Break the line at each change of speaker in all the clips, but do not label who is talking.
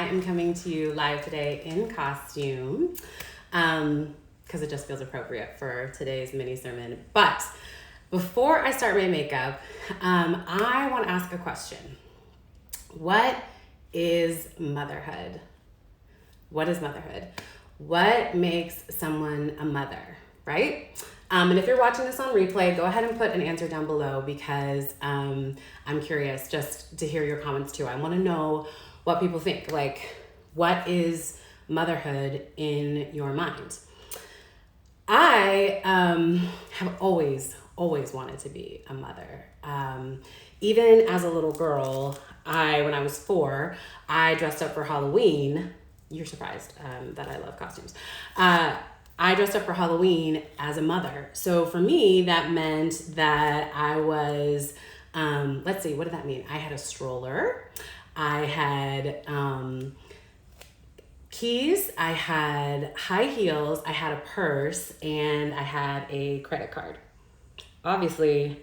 am coming to you live today in costume because it just feels appropriate for today's mini sermon. But before I start my makeup, I want to ask a question. What is motherhood? What is motherhood? What makes someone a mother, right? And if you're watching this on replay, go ahead and put an answer down below because I'm curious just to hear your comments too. I want to know what people think. Like, what is motherhood in your mind? I have always wanted to be a mother. Even as a little girl, when I was 4, I dressed up for Halloween. You're surprised that I love costumes. I dressed up for Halloween as a mother. So for me, that meant that I was, let's see, what did that mean? I had a stroller. I had keys. I had high heels. I had a purse. And I had a credit card. Obviously,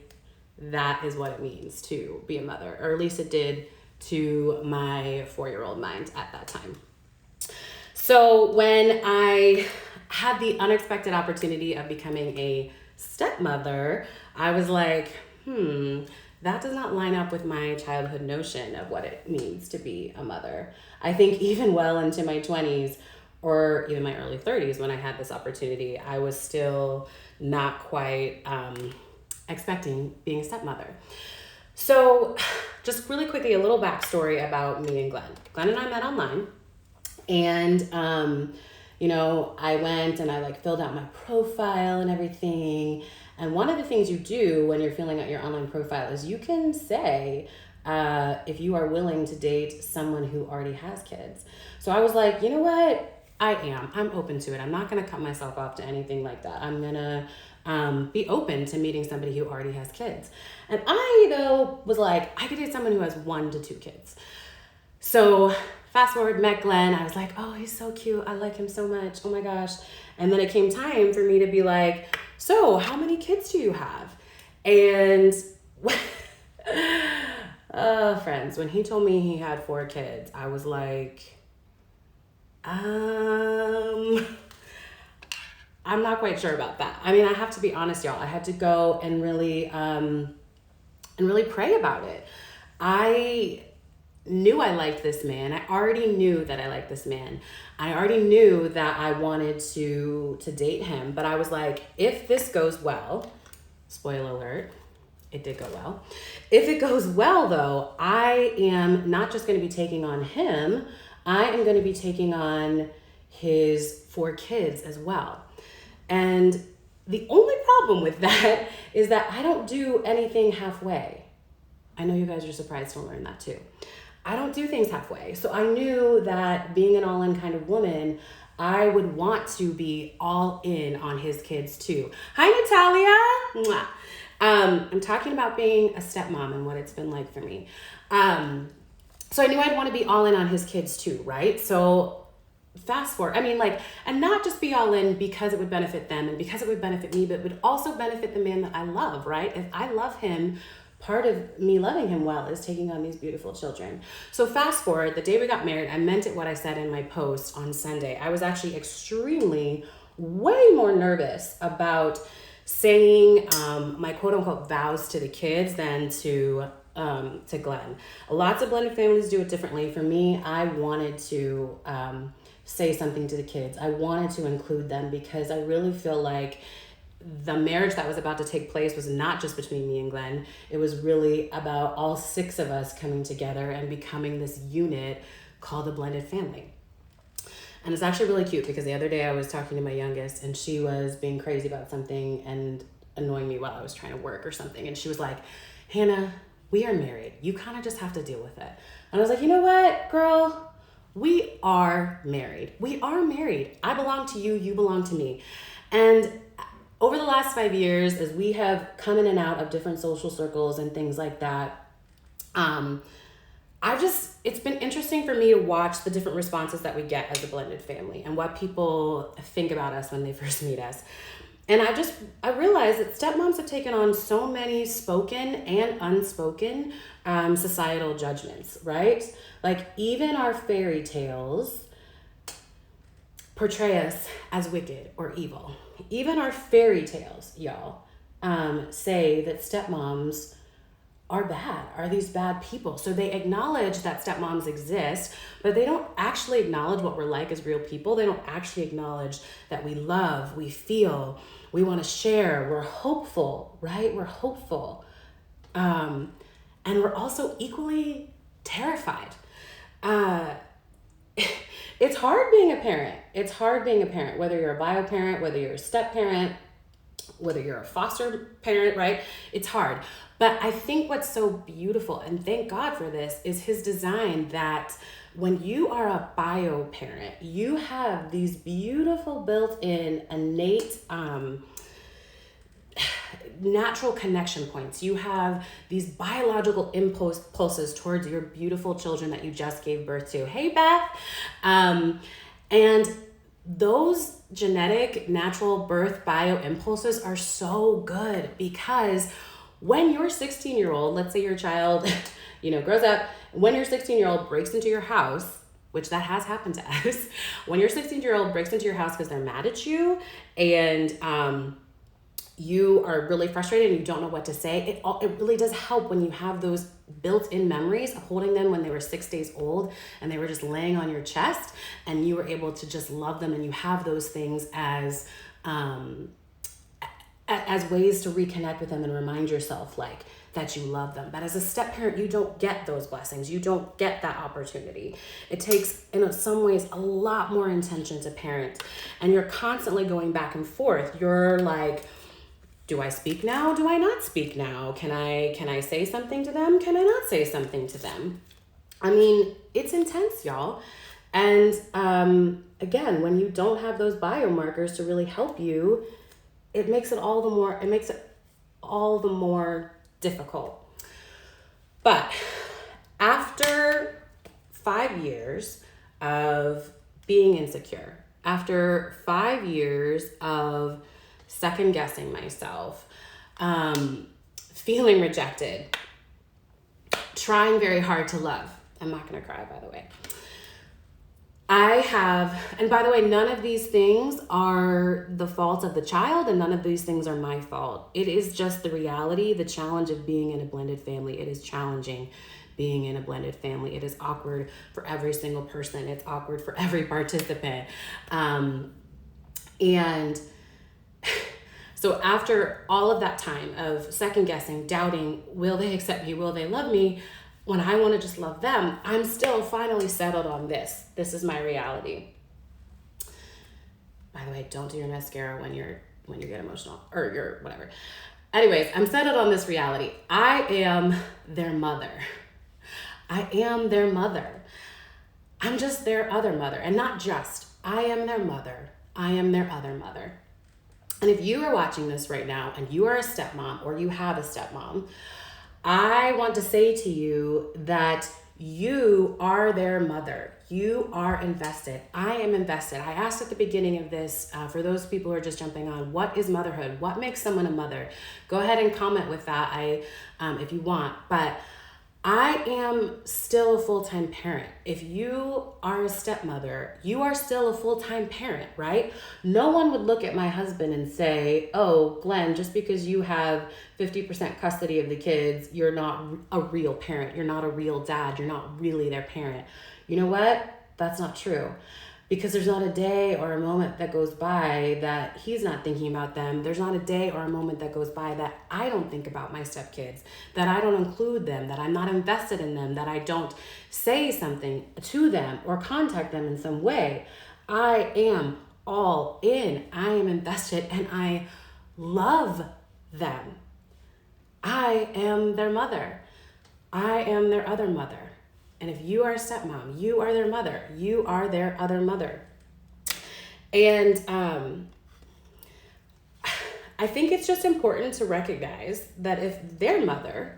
that is what it means to be a mother, or at least it did to my 4-year-old mind at that time. So when I had the unexpected opportunity of becoming a stepmother, I was like, that does not line up with my childhood notion of what it means to be a mother. I think even well into my 20s or even my early 30s when I had this opportunity, I was still not quite expecting being a stepmother. So just really quickly, a little backstory about me and Glenn. Glenn and I met online, and I went and I filled out my profile and everything. And one of the things you do when you're filling out your online profile is you can say if you are willing to date someone who already has kids. So I was like, you know what? I'm open to it. I'm not going to cut myself off to anything like that. I'm going to be open to meeting somebody who already has kids. And I, though, was like, I could date someone who has 1 to 2 kids. So fast forward, met Glenn. I was like, oh, he's so cute. I like him so much. Oh my gosh. And then it came time for me to be like, so how many kids do you have? And friends, when he told me he had 4 kids, I was like, I'm not quite sure about that. I mean, I have to be honest, y'all. I had to go and really pray about it. I knew I liked this man. I already knew that I liked this man. I already knew that I wanted to date him. But I was like, if this goes well, spoiler alert, it did go well. If it goes well, though, I am not just going to be taking on him. I am going to be taking on his 4 kids as well. And the only problem with that is that I don't do anything halfway. I know you guys are surprised to learn that too. I don't do things halfway. So I knew that being an all-in kind of woman, I would want to be all in on his kids too. Hi, Natalia. Mwah. I'm talking about being a stepmom and what it's been like for me. So I knew I'd want to be all in on his kids too, right? So fast forward, and not just be all in because it would benefit them and because it would benefit me, but it would also benefit the man that I love, right? If I love him, part of me loving him well is taking on these beautiful children. So fast forward, the day we got married, I meant it what I said in my post on Sunday. I was actually extremely, way more nervous about saying my quote unquote vows to the kids than to Glenn. Lots of blended families do it differently. For me, I wanted to say something to the kids. I wanted to include them because I really feel like the marriage that was about to take place was not just between me and Glenn. It was really about all 6 of us coming together and becoming this unit called a blended family. And it's actually really cute because the other day I was talking to my youngest and she was being crazy about something and annoying me while I was trying to work or something. And she was like, Hannah, we are married. You kind of just have to deal with it. And I was like, you know what, girl? We are married. We are married. I belong to you. You belong to me. And over the last 5 years, as we have come in and out of different social circles and things like that, it's been interesting for me to watch the different responses that we get as a blended family and what people think about us when they first meet us. And I realized that stepmoms have taken on so many spoken and unspoken societal judgments, right? Like even our fairy tales portray us as wicked or evil. Even our fairy tales, y'all, say that stepmoms are bad, are these bad people. So they acknowledge that stepmoms exist, but they don't actually acknowledge what we're like as real people. They don't actually acknowledge that we love, we feel, we want to share, we're hopeful, right? We're hopeful. And we're also equally terrified. It's hard being a parent. It's hard being a parent, whether you're a bio parent, whether you're a step parent, whether you're a foster parent, right? It's hard. But I think what's so beautiful, and thank God for this, is his design that when you are a bio parent, you have these beautiful built-in innate natural connection points. You have these biological impulses towards your beautiful children that you just gave birth to. Hey, Beth. And those genetic natural birth bio impulses are so good because when your 16-year-old, let's say your child, grows up, when your 16-year-old breaks into your house, which that has happened to us, when your 16-year-old breaks into your house because they're mad at you and you are really frustrated and you don't know what to say, it really does help when you have those built-in memories of holding them when they were 6 days old and they were just laying on your chest and you were able to just love them, and you have those things as ways to reconnect with them and remind yourself like that you love them. But as a step parent, you don't get those blessings. You don't get that opportunity. It takes, in some ways, a lot more intention to parent, and you're constantly going back and forth. You're like, do I speak now? Do I not speak now? Can I say something to them? Can I not say something to them? I mean, it's intense, y'all. And again, when you don't have those biomarkers to really help you, it makes it all the more difficult. But after 5 years of being insecure, after 5 years of second guessing myself, feeling rejected, trying very hard to love. I'm not gonna cry, by the way. And by the way, none of these things are the fault of the child, and none of these things are my fault. It is just the reality, the challenge of being in a blended family. It is challenging being in a blended family. It is awkward for every single person. It's awkward for every participant. And so after all of that time of second guessing, doubting, will they accept me? Will they love me? When I want to just love them, I'm still finally settled on this. This is my reality. By the way, don't do your mascara when you get emotional or you're whatever. Anyways, I'm settled on this reality. I am their mother. I am their mother. I'm just their other mother, and not just. I am their mother. I am their other mother. And if you are watching this right now and you are a stepmom or you have a stepmom, I want to say to you that you are their mother. You are invested. I am invested. I asked at the beginning of this, for those people who are just jumping on, what is motherhood? What makes someone a mother? Go ahead and comment with that if you want. But I am still a full-time parent. If you are a stepmother, you are still a full-time parent, right? No one would look at my husband and say, oh, Glenn, just because you have 50% custody of the kids, you're not a real parent. You're not a real dad. You're not really their parent. You know what? That's not true. Because there's not a day or a moment that goes by that he's not thinking about them. There's not a day or a moment that goes by that I don't think about my stepkids, that I don't include them, that I'm not invested in them, that I don't say something to them or contact them in some way. I am all in. I am invested and I love them. I am their mother. I am their other mother. And if you are a stepmom, you are their mother. You are their other mother. And I think it's just important to recognize that if their mother,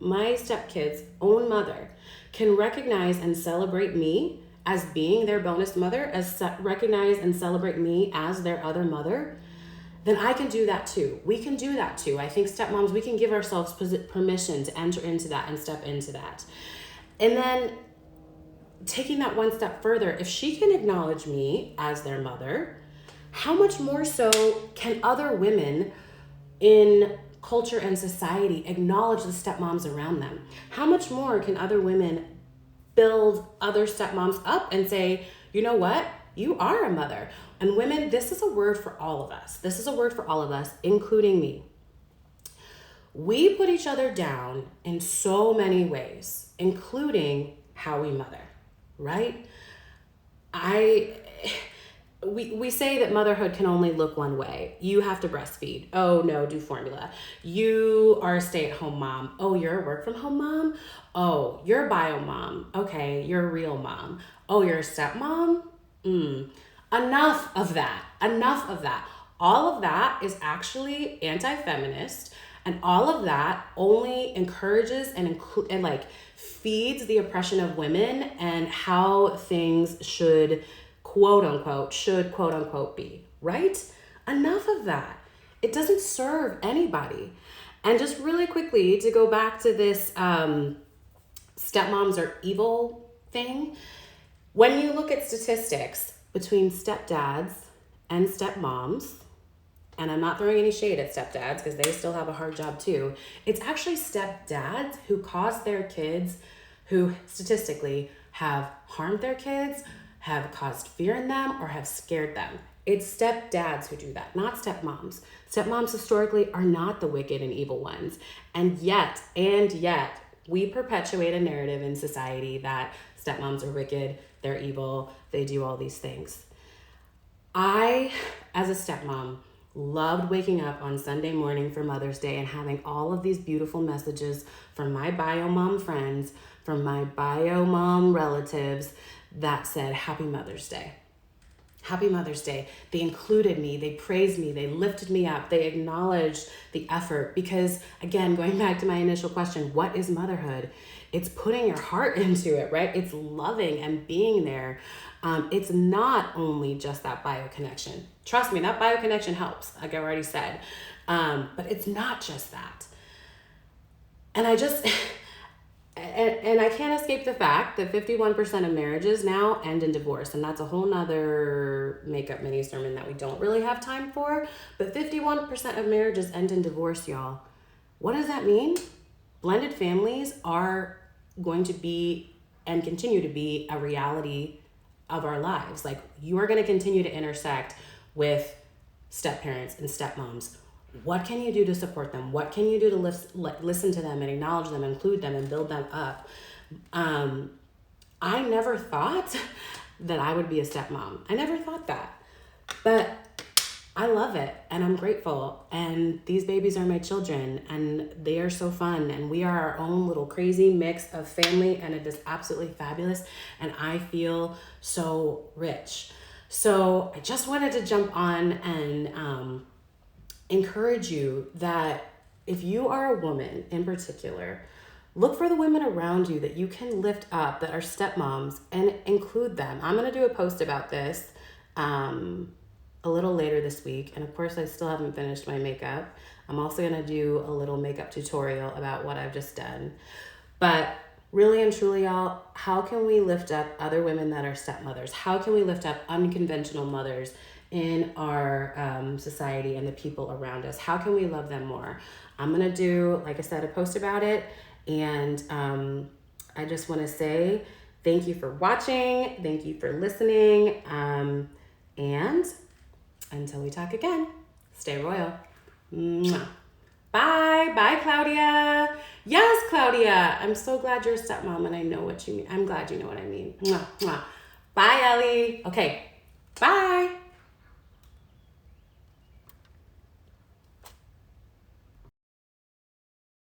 my stepkid's own mother, can recognize and celebrate me as being their bonus mother, recognize and celebrate me as their other mother, then I can do that too. We can do that too. I think stepmoms, we can give ourselves permission to enter into that and step into that. And then taking that one step further, if she can acknowledge me as their mother, how much more so can other women in culture and society acknowledge the stepmoms around them? How much more can other women build other stepmoms up and say, you know what? You are a mother. And women, this is a word for all of us. This is a word for all of us, including me. We put each other down in so many ways, including how we mother, right? We say that motherhood can only look one way. You have to breastfeed. Oh no, do formula. You are a stay-at-home mom. Oh, you're a work-from-home mom? Oh, you're a bio mom. Okay, you're a real mom. Oh, you're a stepmom? Enough of that. Enough of that. All of that is actually anti-feminist, and all of that only encourages and feeds the oppression of women and how things should quote unquote be, right? Enough of that. It doesn't serve anybody. And just really quickly to go back to this stepmoms are evil thing, when you look at statistics between stepdads and stepmoms, and I'm not throwing any shade at stepdads because they still have a hard job too, it's actually stepdads who cause their kids, who statistically have harmed their kids, have caused fear in them, or have scared them. It's stepdads who do that, not stepmoms. Stepmoms historically are not the wicked and evil ones. And yet, we perpetuate a narrative in society that stepmoms are wicked, they're evil, they do all these things. I, as a stepmom, loved waking up on Sunday morning for Mother's Day and having all of these beautiful messages from my bio mom friends, from my bio mom relatives that said, Happy Mother's Day. Happy Mother's Day. They included me, they praised me, they lifted me up, they acknowledged the effort. Because again, going back to my initial question, what is motherhood? It's putting your heart into it, right? It's loving and being there. It's not only just that bio connection. Trust me, that bio connection helps, like I already said. But it's not just that. And I just... And I can't escape the fact that 51% of marriages now end in divorce. And that's a whole nother makeup mini sermon that we don't really have time for. But 51% of marriages end in divorce, y'all. What does that mean? Blended families are going to be and continue to be a reality of our lives. Like, you are going to continue to intersect with step-parents and stepmoms. What can you do to support them? What can you do to listen to them and acknowledge them, include them, and build them up? I never thought that I would be a stepmom. I never thought that. But I love it, and I'm grateful. And these babies are my children, and they are so fun. And we are our own little crazy mix of family, and it is absolutely fabulous. And I feel so rich. So I just wanted to jump on and encourage you that if you are a woman in particular, look for the women around you that you can lift up that are stepmoms and include them. I'm going to do a post about this a little later this week. And of course, I still haven't finished my makeup. I'm also going to do a little makeup tutorial about what I've just done. But really and truly, y'all, how can we lift up other women that are stepmothers? How can we lift up unconventional mothers in our society and the people around us? How can we love them more? I'm gonna do, like I said, a post about it. And I just wanna say thank you for watching. Thank you for listening. And until we talk again, stay royal. Mwah. Bye. Bye, Claudia. Yes, Claudia. I'm so glad you're a stepmom and I know what you mean. I'm glad you know what I mean. Mwah, mwah. Bye, Ellie. Okay, bye.